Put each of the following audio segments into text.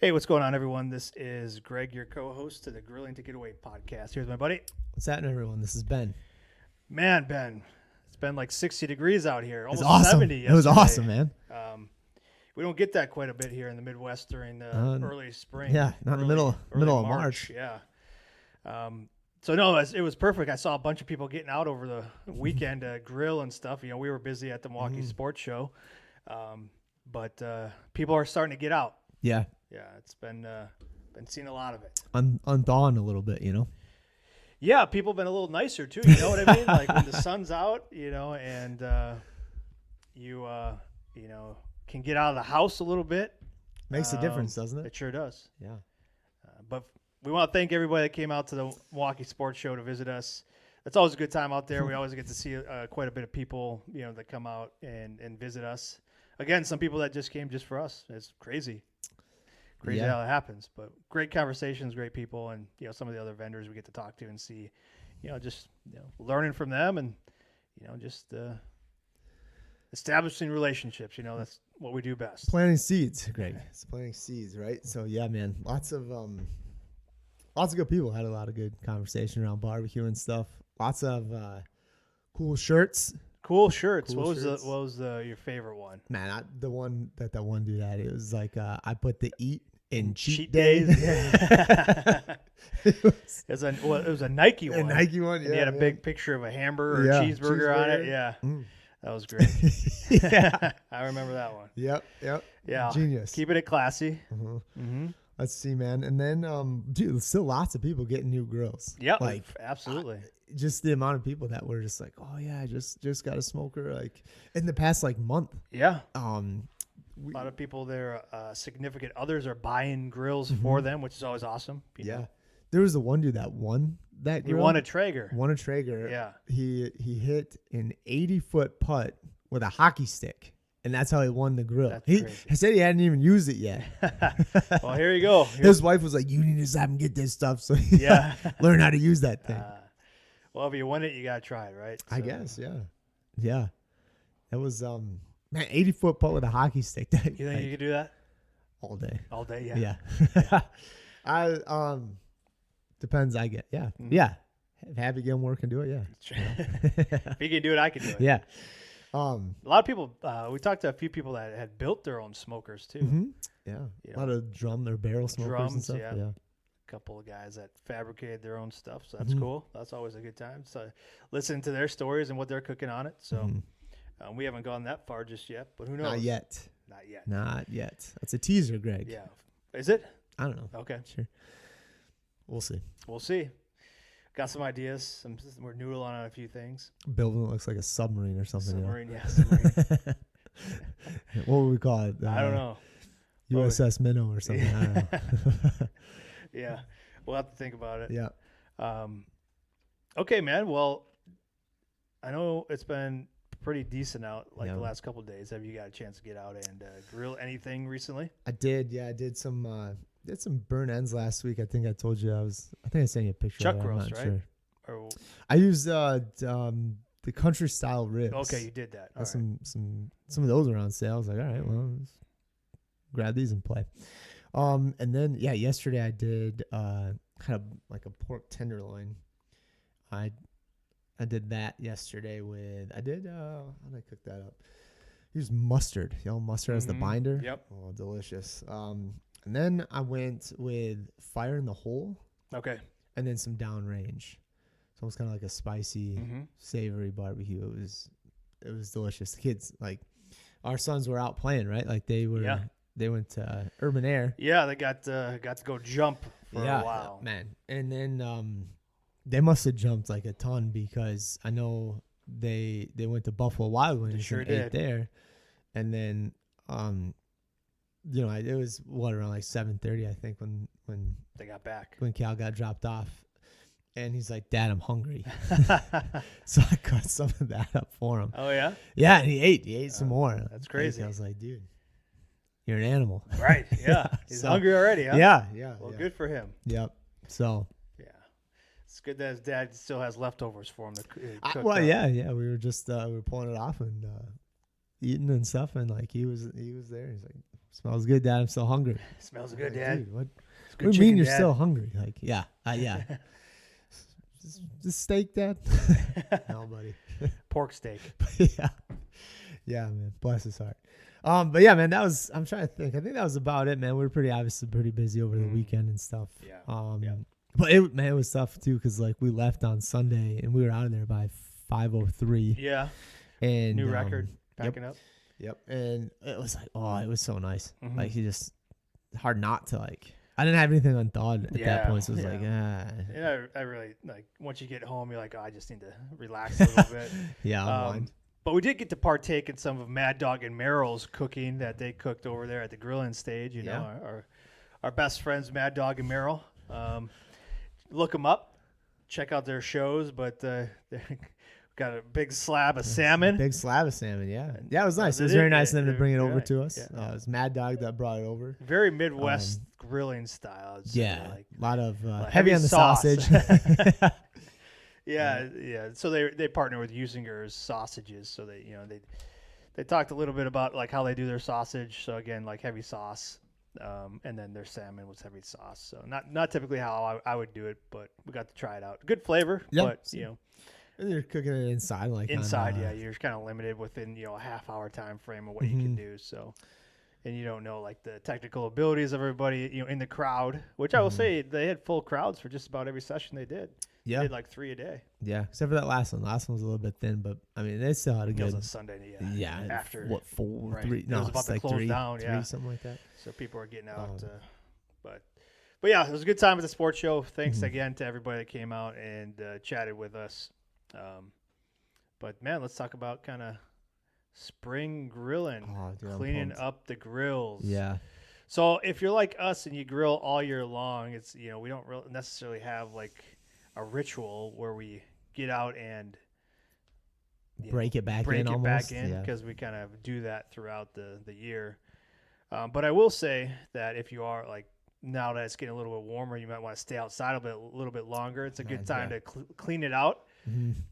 Hey, what's going on, everyone? This is Greg, your co-host to the Grilling to Get Away podcast. Here's my buddy. What's happening, everyone? This is Ben. Man, Ben, it's been like 60 degrees out here. Almost It's awesome. 70 yesterday. It was awesome, man. We don't get that quite a bit here in the Midwest during the early spring. Yeah, not in the middle of March. Yeah. So no, it was perfect. I saw a bunch of people getting out over the weekend to grill and stuff. You know, we were busy at the Milwaukee Sports Show, but people are starting to get out. Yeah. Yeah, it's been seeing a lot of it. Unthawing a little bit, you know? Yeah, people have been a little nicer, too. You know what I mean? Like when the sun's out, you know, and you can get out of the house a little bit. Makes a difference, doesn't it? It sure does. Yeah. But we want to thank everybody that came out to the Milwaukee Sports Show to visit us. It's always a good time out there. We always get to see quite a bit of people, you know, that come out and visit us. Again, some people that just came just for us. It's crazy. Crazy how it happens, but great conversations, great people, and you know some of the other vendors we get to talk to and see, you know, just learning from them and you know just establishing relationships. You know, that's what we do best. Planting seeds, Greg. It's planting seeds, right? So yeah, man, lots of good people. Had a lot of good conversation around barbecue and stuff. Lots of cool shirts. Cool shirts. What was your favorite one? Man, the one that one dude had, it was like I put the eat in cheat days. Yeah. it was a Nike one. A Nike one, yeah. And he had a big picture of a hamburger or cheeseburger on it. Yeah. That was great. Yeah. I remember that one. Yep. Yeah. Genius. Keeping it classy. Let's see, man. And then, dude, still lots of people getting new grills. Yep. Like, absolutely. Just the amount of people that were just like, oh, yeah, I just got a smoker, like, in the past, like, month. Yeah. A lot of people, their significant others are buying grills for them, which is always awesome. You know? There was the one dude that won that grill. He won a Traeger. Yeah. He hit an 80-foot putt with a hockey stick. And that's how he won the grill. He said he hadn't even used it yet. Well, here you go. His wife was like, you need to just have him get this stuff so he learn how to use that thing. Well, if you win it, you got to try it, right? So. I guess, yeah. Yeah. That was, man, 80-foot putt with a hockey stick. You think you could do that? All day. All day, yeah. Yeah. Depends, I get. Yeah. Mm-hmm. Yeah. Have you get work and do it, yeah. If you can do it, I can do it. Yeah. A lot of people, we talked to a few people that had built their own smokers too. Mm-hmm. Yeah. A lot of or barrel smokers and stuff. Yeah. A couple of guys that fabricated their own stuff. So that's cool. That's always a good time. So listen to their stories and what they're cooking on it. So we haven't gone that far just yet, but who knows? Not yet. That's a teaser, Greg. Yeah. Is it? I don't know. Okay. Sure. We'll see. Got some ideas. We're noodling on a few things. Building it looks like a submarine or something. Submarine. What would we call it? I don't know. USS Minnow or something. I don't know. Yeah. We'll have to think about it. Yeah. Okay, man. Well, I know it's been pretty decent out the last couple of days. Have you got a chance to get out and grill anything recently? I did. Yeah, I did some burn ends last week. I think I told you I think I sent you a picture. Chuck of it. roast, right? Sure. Or I used the country style ribs. Okay, you did that. Some of those were on sale. I was like, all right, well, let's grab these and play. And then yesterday I did kind of like a pork tenderloin. I did that yesterday with how did I cook that up? Used mustard. Mustard as the binder. Yep. Oh, delicious. And then I went with fire in the hole. Okay. And then some downrange. So it was kind of like a spicy, savory barbecue. It was delicious. The kids, like, our sons were out playing, right? Like they went to Urban Air. Yeah, they got to go jump for a while. Man. And then they must have jumped like a ton because I know they went to Buffalo Wild Wings and ate there. And then it was around like 7:30, I think, when they got back. When Cal got dropped off, and he's like, "Dad, I'm hungry." So I cut some of that up for him. Oh yeah. Yeah, and he ate some more. That's crazy. I was like, "Dude, you're an animal." Right. Yeah. He's hungry already. Huh? Yeah. Well, good for him. Yep. So. Yeah, it's good that his dad still has leftovers for him to cook. Well, yeah. We were just we were pulling it off and. eating and stuff, and like he was there. He's like, "Smells good, Dad. I'm still hungry." Smells I'm good, like, Dad. Dude, what It's do you good mean chicken, you're Dad. still hungry? Like, yeah, just steak, Dad. No, buddy. Pork steak. Yeah, yeah, man. Bless his heart. But yeah, man, that was. I'm trying to think. I think that was about it, man. We were obviously pretty busy over the weekend and stuff. Yeah. But it was tough too because like we left on Sunday and we were out of there by 5:03. Yeah. And New record. Packing up. Yep. And it was like, oh, it was so nice. Mhm. Like he just hard not to like. I didn't have anything unthawed at that point, so it was like, Yeah, I really like once you get home, you're like, oh, I just need to relax a little bit. yeah, unwind. But we did get to partake in some of Mad Dog and Merrill's cooking that they cooked over there at the grilling stage. You know, our best friends, Mad Dog and Merrill. Look them up, check out their shows. But they got a big slab of salmon. Big slab of salmon, yeah. Yeah, it was nice. It was very nice of them to bring it over to us. Yeah. It was Mad Dog that brought it over. Very Midwest grilling style. Yeah, like, a lot of heavy on the sauce. sausage. Yeah. So they partner with Usinger's sausages. So they talked a little bit about like how they do their sausage. So again, like heavy sauce, and then their salmon was heavy sauce. So not typically how I would do it, but we got to try it out. Good flavor, but And you're cooking it inside, like inside, you're kind of limited within a half hour time frame of what you can do. So, and you don't know like the technical abilities of everybody in the crowd, which I will say they had full crowds for just about every session they did. Yeah, they did like 3 a day. Yeah, except for that last one. Last one was a little bit thin, but I mean they still had a It good. was on Sunday, yeah. After what 4, right. 3? No, it was about it's to like close 3, down. 3, something like that. So people are getting out. But yeah, it was a good time at the sports show. Thanks again to everybody that came out and chatted with us. But man, let's talk about kind of spring grilling, cleaning up the grills. Yeah. So if you're like us and you grill all year long, it's we don't really necessarily have like a ritual where we get out and break it back in because we kind of do that throughout the year. But I will say that if you are like now that it's getting a little bit warmer, you might want to stay outside a little bit longer. It's a good time to clean it out.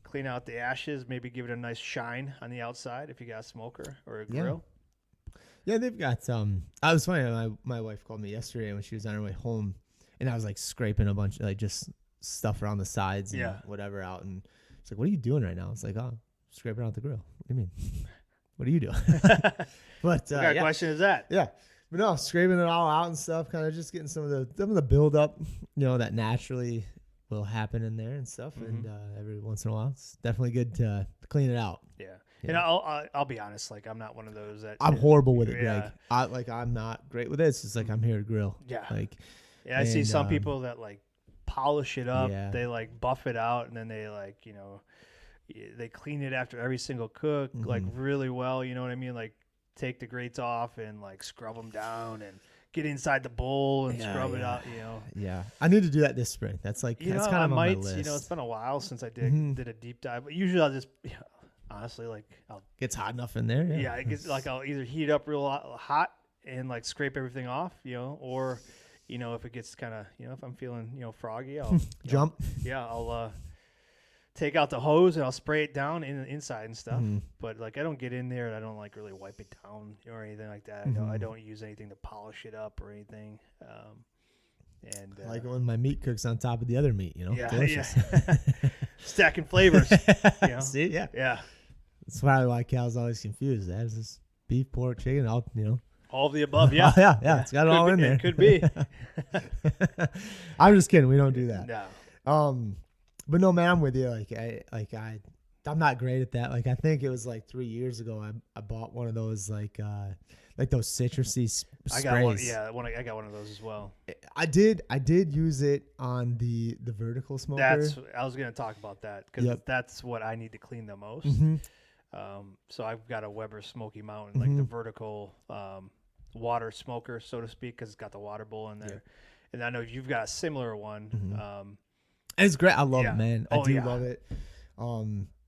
Clean out the ashes, maybe give it a nice shine on the outside if you got a smoker or a grill. Yeah, they've got I was funny, my wife called me yesterday when she was on her way home, and I was like scraping a bunch of like just stuff around the sides and whatever out, and it's like, what are you doing right now? It's like, oh, scraping out the grill. What do you mean? What are you doing? But what kind of question is that? Yeah. But no, scraping it all out and stuff, kind of just getting some of the build up, that naturally will happen in there and stuff. And every once in a while, it's definitely good to clean it out. Yeah. And I'll be honest, like I'm not one of those that I'm horrible with it, Greg. I'm not great with it. It's just like I'm here to grill. Yeah. Like I see some people that like polish it up. Yeah. They like buff it out and then they like, they clean it after every single cook like really well, you know what I mean? Like take the grates off and like scrub them down and get inside the bowl and scrub it out, Yeah. I need to do that this spring. That's like that's kind of on my list. It's been a while since I did a deep dive, but usually I'll just honestly like gets hot enough in there. Yeah, it gets like I'll either heat it up real hot and like scrape everything off, or if it gets kind of, if I'm feeling, froggy, I'll jump. I'll take out the hose and I'll spray it down in the inside and stuff. But like I don't get in there and I don't like really wipe it down or anything like that. I don't use anything to polish it up or anything. And like when my meat cooks on top of the other meat, delicious. Stacking flavors. See, yeah. That's probably why Cal's always confused. That is this beef, pork, chicken, all of the above. Yeah. Yeah. It's got it all in there. It could be. I'm just kidding. We don't do that. No. But no, man, I'm with you. I'm not great at that. Like I think it was like 3 years ago. I bought one of those like those citrusy sprays. I got one. Yeah, I got one of those as well. I did use it on the vertical smoker. I was going to talk about that because that's what I need to clean the most. So I've got a Weber Smoky Mountain, like the vertical water smoker, so to speak, because it's got the water bowl in there. And I know you've got a similar one. It's great. I love it, man. I do love it.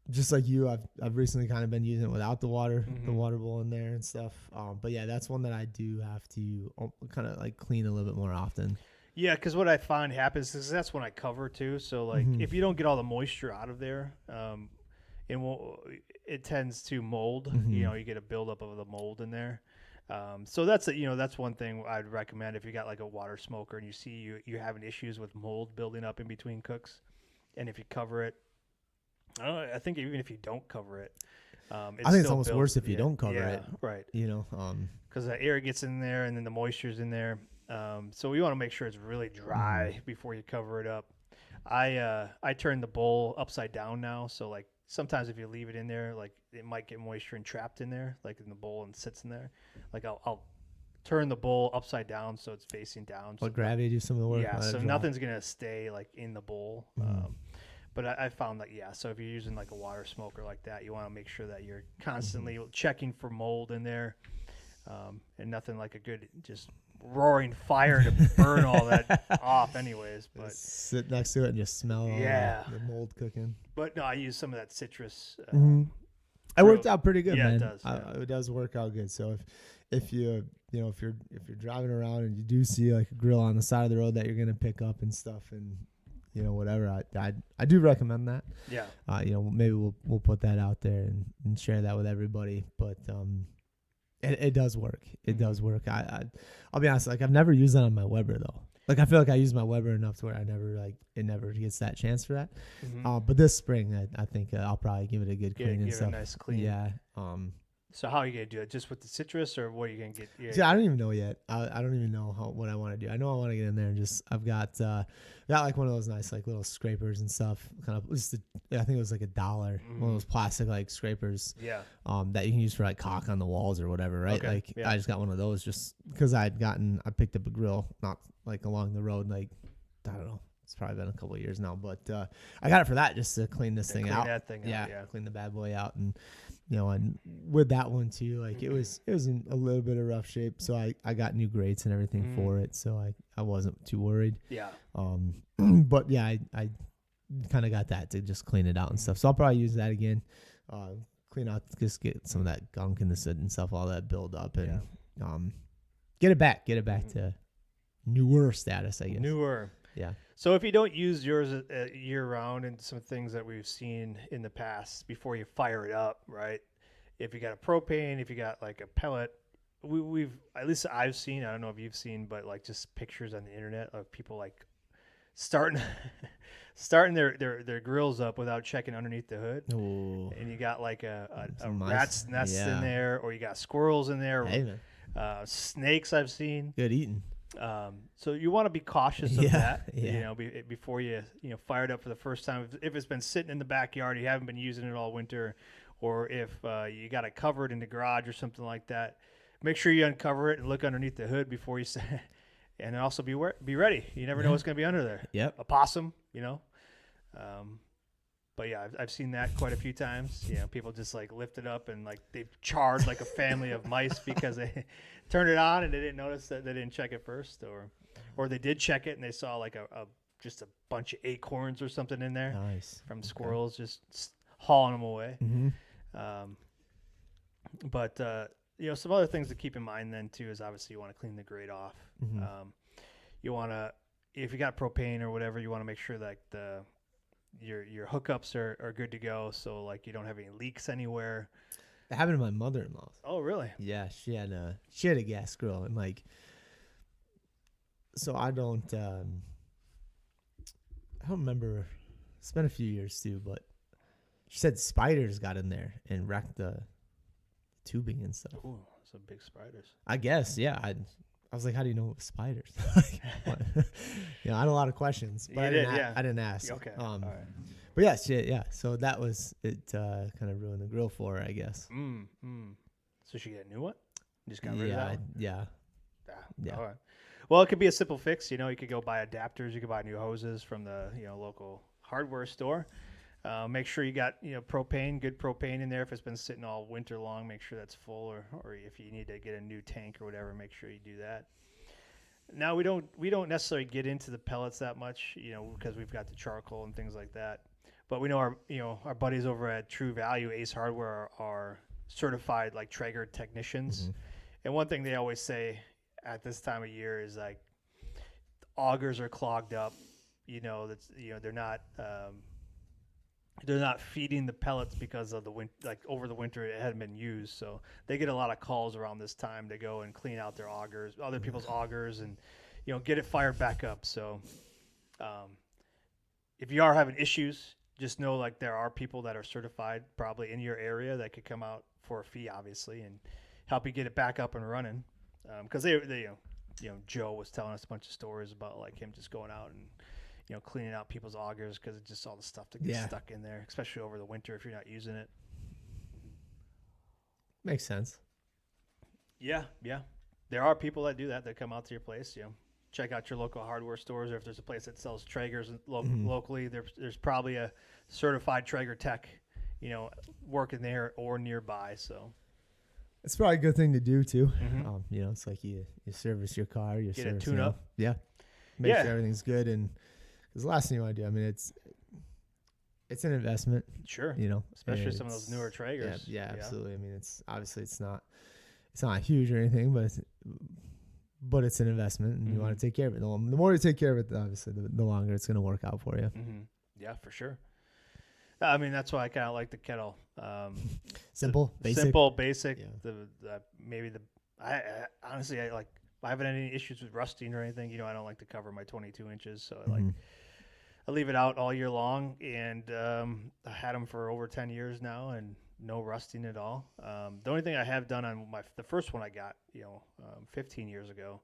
Just like you, I've recently kind of been using it without the water bowl in there and stuff. But yeah, that's one that I do have to kind of like clean a little bit more often. Yeah, because what I find happens is that's when I cover too. So like if you don't get all the moisture out of there, and it tends to mold. Mhm. You get a buildup of the mold in there. So that's one thing I'd recommend if you got like a water smoker and you see you're having issues with mold building up in between cooks, and if you cover it, I think even if you don't cover it, I think it's almost worse if you don't cover yeah, it. right? Because the air gets in there and then the moisture's in there. So we want to make sure it's really dry before you cover it up. I turn the bowl upside down now, so like sometimes if you leave it in there, like it might get moisture and trapped in there, like in the bowl and sits in there. Like I'll turn the bowl upside down so it's facing down. Let gravity do some of the work. Yeah, let it so dry. nothing's gonna stay like in the bowl. But I found that so if you're using like a water smoker like that, you want to make sure that you're constantly checking for mold in there, and nothing like a good just roaring fire to burn all that off anyways. But Just sit next to it and just smell all the mold cooking. But no, I use some of that citrus. It worked out pretty good, yeah, man. it does. It does work out good. So if you're driving around and you do see like a grill on the side of the road that you're gonna pick up and stuff, and whatever, I do recommend that. Yeah. Maybe we'll put that out there and share that with everybody. But it does work. It does work. I'll be honest. Like I've never used that on my Weber though. Like I feel like I use my Weber enough to where it never gets that chance for that. But this spring, I think I'll probably give it a good clean and stuff. Give it a nice clean. Yeah. So how are you gonna do it? Just with the citrus, or what are you gonna get? See, I don't even know yet. I don't even know what I want to do. I know I want to get in there and I've got like one of those nice like little scrapers and stuff. Kind of I think it was like $1. One of those plastic like scrapers. Yeah. That you can use for like caulk on the walls or whatever, right? Okay, Like yeah. I just got one of those just because I picked up a grill not like along the road, like I don't know. It's probably been a couple of years now, but I got it for that just to clean this thing out. That thing out, Clean the bad boy out, and and with that one too, like it was in a little bit of rough shape, so I got new grates and everything for it, so I wasn't too worried. Yeah. But yeah, I kind of got that to just clean it out and stuff, so I'll probably use that again, clean out, just get some of that gunk and the soot and stuff, all that build up, and get it back to newer status, I guess. Newer. Yeah. So if you don't use yours year round, and some things that we've seen in the past before you fire it up, right? If you got a propane, if you got like a pellet, we've at least I've seen, I don't know if you've seen, but like just pictures on the internet of people like starting their grills up without checking underneath the hood. Ooh. And you got like a Some rat's mice. nest in there, or you got squirrels in there, Hey, man. snakes I've seen. Good eating. So you want to be cautious of that, yeah. Before you fire it up for the first time. If it's been sitting in the backyard, you haven't been using it all winter, or if you got it covered in the garage or something like that, make sure you uncover it and look underneath the hood before you say. And then also be ready. You never know what's going to be under there. Yep. A possum, But yeah, I've seen that quite a few times. People just like lift it up and like they've charred like a family of mice because they turned it on and they didn't notice that they didn't check it first, or they did check it and they saw like just a bunch of acorns or something in there. Nice. From squirrels just hauling them away. But some other things to keep in mind then too is obviously you want to clean the grate off. You want to, if you got propane or whatever, you want to make sure that your hookups are good to go, so like you don't have any leaks anywhere. That happened to my mother-in-law. Oh, really? Yeah, she had a gas grill, and like, so I don't remember. It's been a few years too, but she said spiders got in there and wrecked the tubing and stuff. Ooh, some big spiders. I guess, yeah. I was like, how do you know it was spiders? What? I had a lot of questions, but I didn't ask. Okay. All right. But yeah. So that was it. Kind of ruined the grill for her, I guess. So she got a new one? Just got rid of that one? Yeah. All right. Well, it could be a simple fix. You could go buy adapters. You could buy new hoses from the local hardware store. Make sure you got good propane in there. If it's been sitting all winter long, make sure that's full. Or if you need to get a new tank or whatever, make sure you do that. Now we don't necessarily get into the pellets that much, because we've got the charcoal and things like that. But we know our buddies over at True Value, Ace Hardware, are certified like Traeger technicians. And one thing they always say at this time of year is like augers are clogged up. They're not. they're not feeding the pellets because of the like over the winter it hadn't been used. So they get a lot of calls around this time to go and clean out their augers, other people's augers, and get it fired back up. So if you are having issues, just know like there are people that are certified probably in your area that could come out for a fee, obviously, and help you get it back up and running. Because they Joe was telling us a bunch of stories about like him just going out and cleaning out people's augers because it's just all the stuff that gets stuck in there, especially over the winter if you're not using it. Makes sense. Yeah. There are people that do that. That come out to your place. Check out your local hardware stores, or if there's a place that sells Traegers locally, there's probably a certified Traeger tech, working there or nearby. So it's probably a good thing to do too. It's like you service your car, you get a tune up. Make sure everything's good, and because the last thing you want to do, I mean, it's an investment. Sure. Especially some of those newer Traegers. Yeah, absolutely. I mean, it's not huge or anything, but it's an investment, and you want to take care of it. The more you take care of it, obviously, the longer it's going to work out for you. Yeah, for sure. I mean, that's why I kind of like the kettle. Simple, basic. Yeah. I honestly, I haven't had any issues with rusting or anything. I don't like to cover my 22 inches, so I leave it out all year long, and I had them for over 10 years now, and no rusting at all. The only thing I have done on the first one I got, 15 years ago,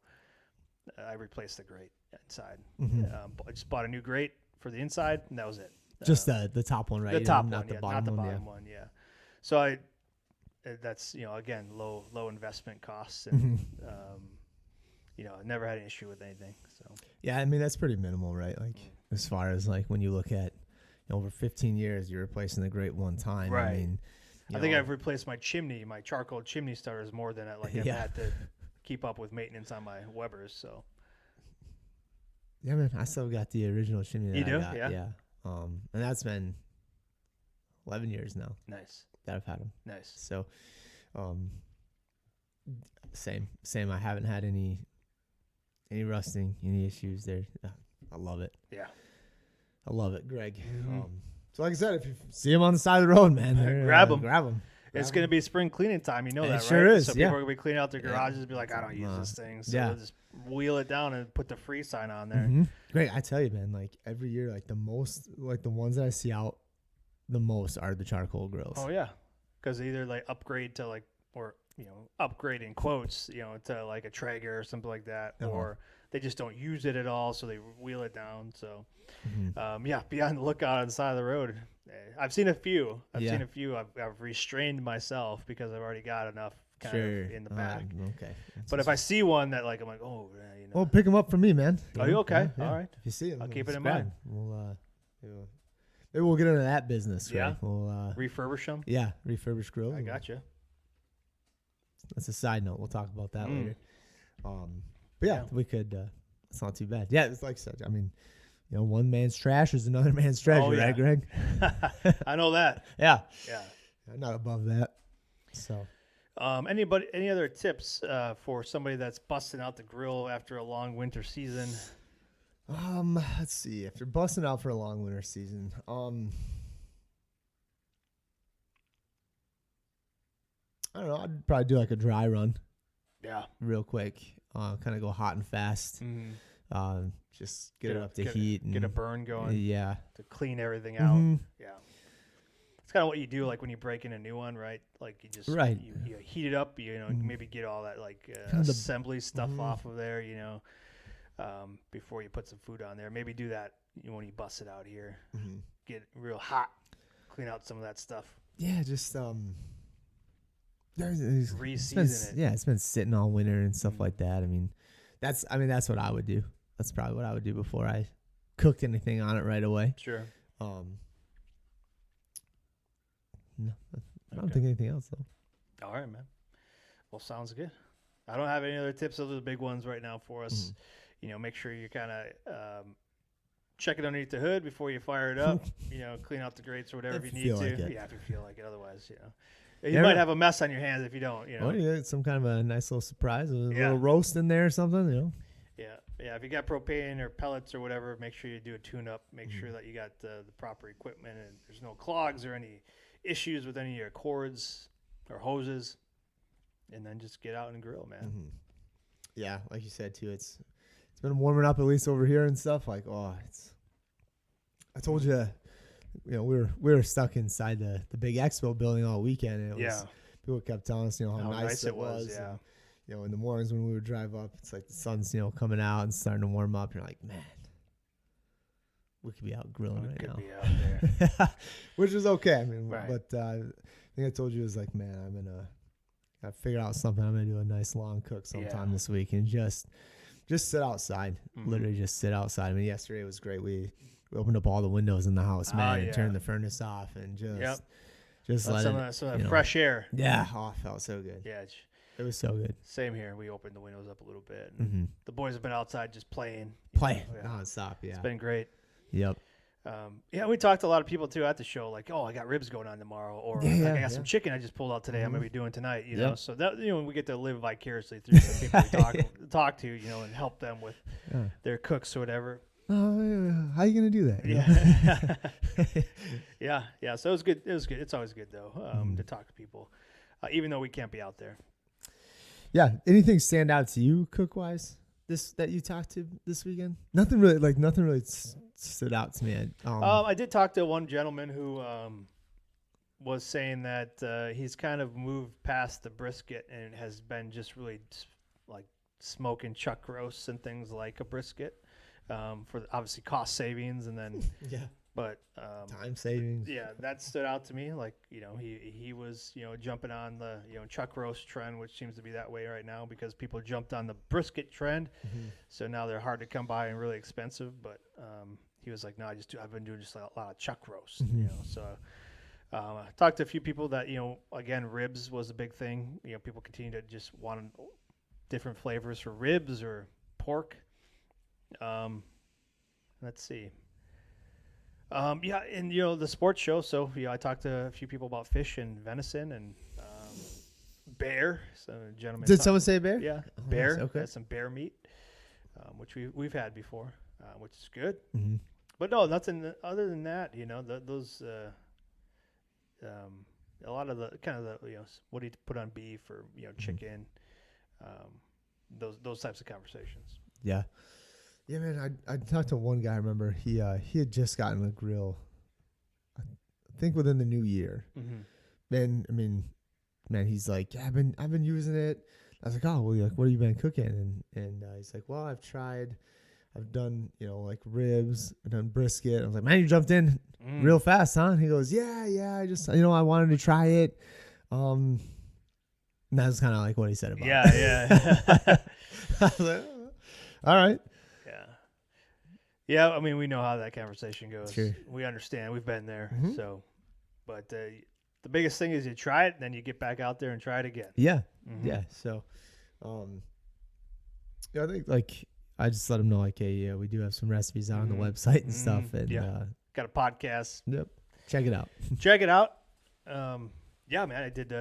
I replaced the grate inside. I just bought a new grate for the inside, and that was it. Just the top one, right? The top one, not the bottom one. Yeah. So that's again low investment costs, and I never had an issue with anything. So yeah, I mean that's pretty minimal, right? Like as far as like when you look at over 15 years, you're replacing the grate one time. Right. I mean, I think I've replaced my charcoal chimney starters more than I've had to keep up with maintenance on my Webers. So yeah, man, I still got the original chimney. You do? I got, yeah. And that's been 11 years now. Nice. That I've had them. Nice. So, same. I haven't had any rusting, any issues there. I love it. Yeah. I love it, Greg. So like I said, if you see them on the side of the road, man, grab them. Grab them. It's going to be spring cleaning time. You know that, right? It sure is. So people are going to be cleaning out their garages and be like, I don't use this thing. So they'll just wheel it down and put the free sign on there. Great. I tell you, man, like every year, like the ones that I see out the most are the charcoal grills. Oh, yeah. Because they either like upgrade to upgrade in quotes, to like a Traeger or something like that, or they just don't use it at all, so they wheel it down. So, be on the lookout on the side of the road. I've seen a few. I've restrained myself because I've already got enough kind of in the back. Okay. But if I see one that I'm like, oh, well, pick them up from me, man. Are you okay? Yeah. All right. If you see them, I'll keep it in mind. Maybe we'll get into that business. Yeah. Right? We'll refurbish them. Yeah, refurbish grills. I got you. That's a side note. We'll talk about that later. But yeah, we could. It's not too bad. Yeah, it's like I said. I mean, one man's trash is another man's treasure, right, Greg? I know that. Yeah. I'm not above that. So, any other tips for somebody that's busting out the grill after a long winter season? Let's see. If you're busting out for a long winter season, I don't know. I'd probably do like a dry run. Yeah. Real quick. Kind of go hot and fast. Just get it up to heat. Get a burn going. Yeah. To clean everything out. Yeah. It's kind of what you do like when you break in a new one, right? Like you just you heat it up, maybe get all that like assembly stuff off of there, before you put some food on there. Maybe do that when you bust it out here. Get real hot, clean out some of that stuff. Yeah, just reseason it. It's been sitting all winter and stuff like that. I mean, that's what I would do. That's probably what I would do before I cooked anything on it right away. Sure. No, I don't think anything else though. All right, man. Well, sounds good. I don't have any other tips. Those are the big ones right now for us. Make sure you kind of check it underneath the hood before you fire it up. Clean out the grates or whatever if you need to. Like if you feel like it. Otherwise, you might have a mess on your hands if you don't. Well, you get some kind of a nice little surprise, a little roast in there or something. Yeah. Yeah, if you got propane or pellets or whatever, make sure you do a tune-up. Make sure that you got the proper equipment and there's no clogs or any issues with any of your cords or hoses. And then just get out and grill, man. Mm-hmm. Yeah, like you said too, it's been warming up at least over here and stuff. Like, I told you, we were stuck inside the big expo building all weekend. And it was, people kept telling us, how nice it was. Yeah. And, in the mornings when we would drive up, it's like the sun's, coming out and starting to warm up. You're like, man, we could be out grilling right now. Be out there. Which is okay. I mean, right. But I think I told you, it was like, man, I'm going to figure out something. I'm going to do a nice long cook sometime this week and just sit outside. Literally just sit outside. I mean, yesterday was great. We opened up all the windows in the house, man, and turned the furnace off and just let some of that fresh air. Yeah. Oh, it felt so good. Yeah. It was so good. Same here. We opened the windows up a little bit. And the boys have been outside just playing. Nonstop, yeah. It's been great. Yep. We talked to a lot of people, too, at the show. Like, I got ribs going on tomorrow. Or I got some chicken I just pulled out today I'm going to be doing tonight, you know. So, that we get to live vicariously through some people we talk to, and help them with their cooks or whatever. How are you going to do that? Yeah. So, it was good. It's always good, though, to talk to people, even though we can't be out there. Yeah. Anything stand out to you cook-wise that you talked to this weekend? Nothing really stood out to me. I did talk to one gentleman who was saying that he's kind of moved past the brisket and has been just really like smoking chuck roasts and things like a brisket for obviously cost savings and then but time savings. Yeah, that stood out to me. Like he was jumping on the chuck roast trend, which seems to be that way right now because people jumped on the brisket trend, so now they're hard to come by and really expensive. But he was like, no, I've been doing just a lot of chuck roast, So I talked to a few people that again, ribs was a big thing. People continue to just want different flavors for ribs or pork. Let's see. And the sports show. So I talked to a few people about fish and venison and bear. So gentlemen, did someone say bear? Yeah, bear. Nice. Okay, had some bear meat, which we've had before, which is good. Mm-hmm. But no, nothing other than that. Those a lot of the kind of the what do you put on beef or chicken, those types of conversations. Yeah. Yeah, man, I talked to one guy. I remember he had just gotten a grill, I think within the new year. Man, he's like, yeah, I've been using it. I was like, oh, well, what have you been cooking? And he's like, well, I've done like ribs, I've done brisket. I was like, man, you jumped in real fast, huh? And he goes, yeah, I just I wanted to try it. And that was kind of like what he said about it. Yeah. I was like, oh, all right. Yeah, I mean, we know how that conversation goes. Sure. We understand. We've been there. So, but the biggest thing is you try it, and then you get back out there and try it again. Yeah. Yeah. So, I think I just let them know hey, we do have some recipes out on the website and stuff. And got a podcast. Yep. Check it out. Check it out. Yeah, man, I did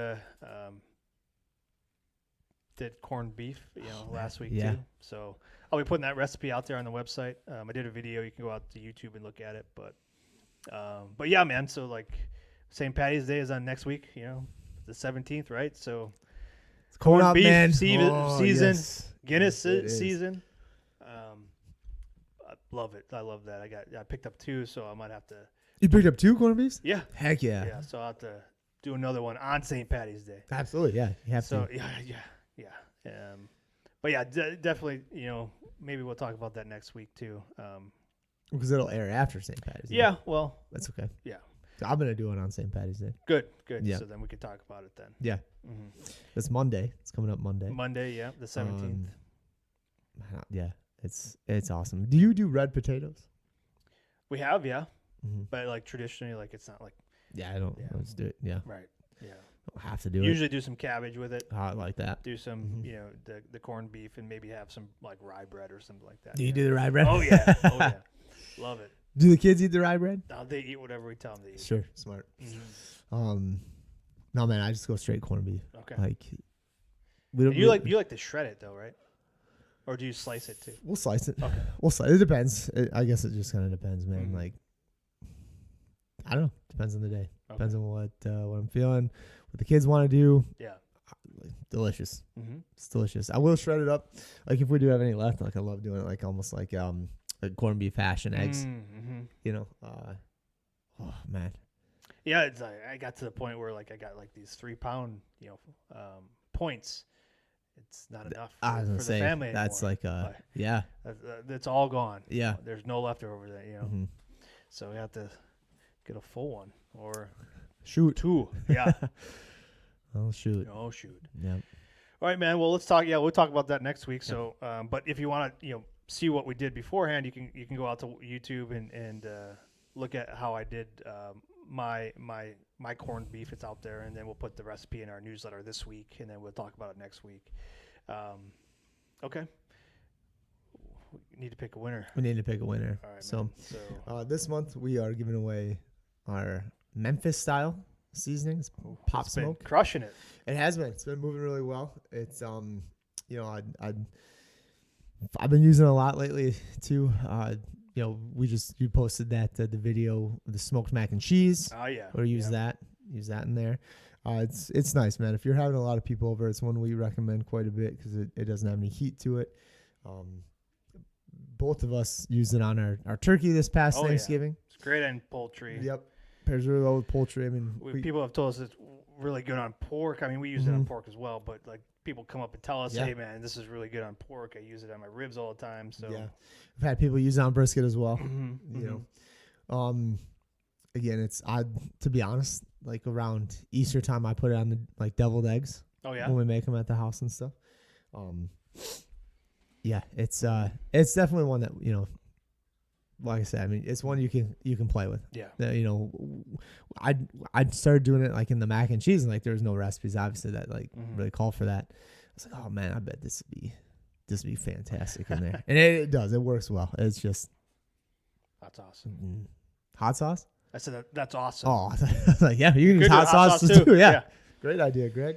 corned beef, last week too. So I'll be putting that recipe out there on the website. I did a video. You can go out to YouTube and look at it. But yeah, man. So like St. Patty's Day is on next week. The 17th, right? So it's corned beef man. season, Yes. Guinness season. I love it. I love that. I picked up 2, so I might have to. You picked up 2 corned beefs? Yeah. Heck yeah. Yeah. So I'll have to do another one on St. Patty's Day. Absolutely. Yeah. You have to. Yeah. But yeah, definitely. Maybe we'll talk about that next week too. Because it'll air after St. Patty's Day. Yeah. Well, that's okay. Yeah. So I'm gonna do it on St. Patty's Day. Good. Yeah. So then we can talk about it then. Yeah. It's Monday. It's coming up Monday. Yeah, the 17th. Yeah. It's awesome. Do you do red potatoes? We have, yeah. But like traditionally, like it's not like. Yeah, I don't. Yeah. Let's do it. Yeah. Right. Yeah. Don't have to do Usually do some cabbage with it. I like that. Do some, the corned beef and maybe have some like rye bread or something like that. Do you do the rye bread? Oh yeah. Love it. Do the kids eat the rye bread? No, they eat whatever we tell them to eat. Sure. Smart. No, man, I just go straight corned beef. Okay. Like we don't. You like to shred it though, right? Or do you slice it too? We'll slice it. Okay. We'll slice it. Depends. I guess it just kind of depends, man. Mhm. Like, I don't know. Depends on the day. Okay. Depends on what I'm feeling, what the kids want to do. Yeah. Delicious. Mm-hmm. It's delicious. I will shred it up. Like if we do have any left, like I love doing it like almost like corned beef hash and eggs. Mm-hmm. You know. Oh man. Yeah, it's I got to the point where like I got like these 3 pound points. It's not enough I was for gonna the say family that's anymore. like yeah. That's all gone. Yeah. There's no leftover there, Mhm. So we have to get a full one or Shoot. 2. Yeah. Oh shoot. Oh shoot. Yeah. All right, man. Well, let's talk. Yeah, we'll talk about that next week. So, but if you want to, see what we did beforehand, you can go out to YouTube and look at how I did my corned beef. It's out there, and then we'll put the recipe in our newsletter this week, and then we'll talk about it next week. Okay. We need to pick a winner. We need to pick a winner. All right. So, man. this month we are giving away our Memphis style seasonings, pop It's been smoke. crushing it. It has been. It's been moving really well. It's I've been using it a lot lately too. You posted that the video of the smoked mac and cheese. Oh yeah. Or use that in there. It's nice, man. If you're having a lot of people over, it's one we recommend quite a bit because it doesn't have any heat to it. Both of us used it on our turkey this past Oh, yeah. Thanksgiving. It's great on poultry. Yep, pairs really well with poultry. I mean, People have told us it's really good on pork. I mean, we use it on pork as well, but like people come up and tell us, Yeah. "Hey, man, this is really good on pork. I use it on my ribs all the time." So yeah, I've had people use it on brisket as well. Mhm, You know, again, it's odd to be honest. Like around Easter time, I put it on the like deviled eggs Oh yeah. when we make them at the house and stuff. Yeah, it's definitely one that like I said, I mean, it's one you can play with. Yeah. I started doing it like in the mac and cheese, and like there was no recipes obviously that like Mhm. really call for that. I was like, oh man, I bet this would be fantastic in there, and it does. It works well. It's just That's awesome. hot sauce. I said that's awesome. Oh, I was like yeah, you can Could use do hot sauce too. too. Yeah, great idea, Greg.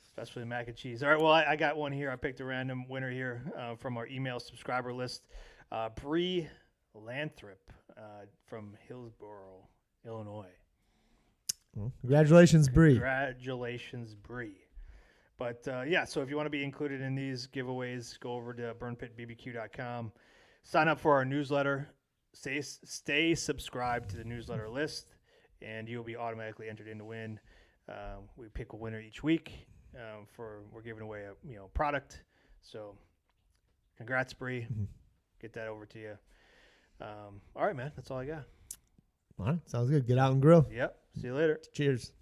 Especially mac and cheese. All right, well, I got one here. I picked a random winner here from our email subscriber list. Bree Lanthrop from Hillsboro, Illinois. Well, congratulations, Bree. Congratulations, Bree. But so if you want to be included in these giveaways, go over to burnpitbbq.com. Sign up for our newsletter. Stay subscribed to the newsletter list, and you'll be automatically entered in to win. We pick a winner each week. We're giving away a product. So, congrats, Bree. Mhm. Get that over to you. All right, man. That's all I got. All right, sounds good. Get out and grill. Yep. See you later. Cheers.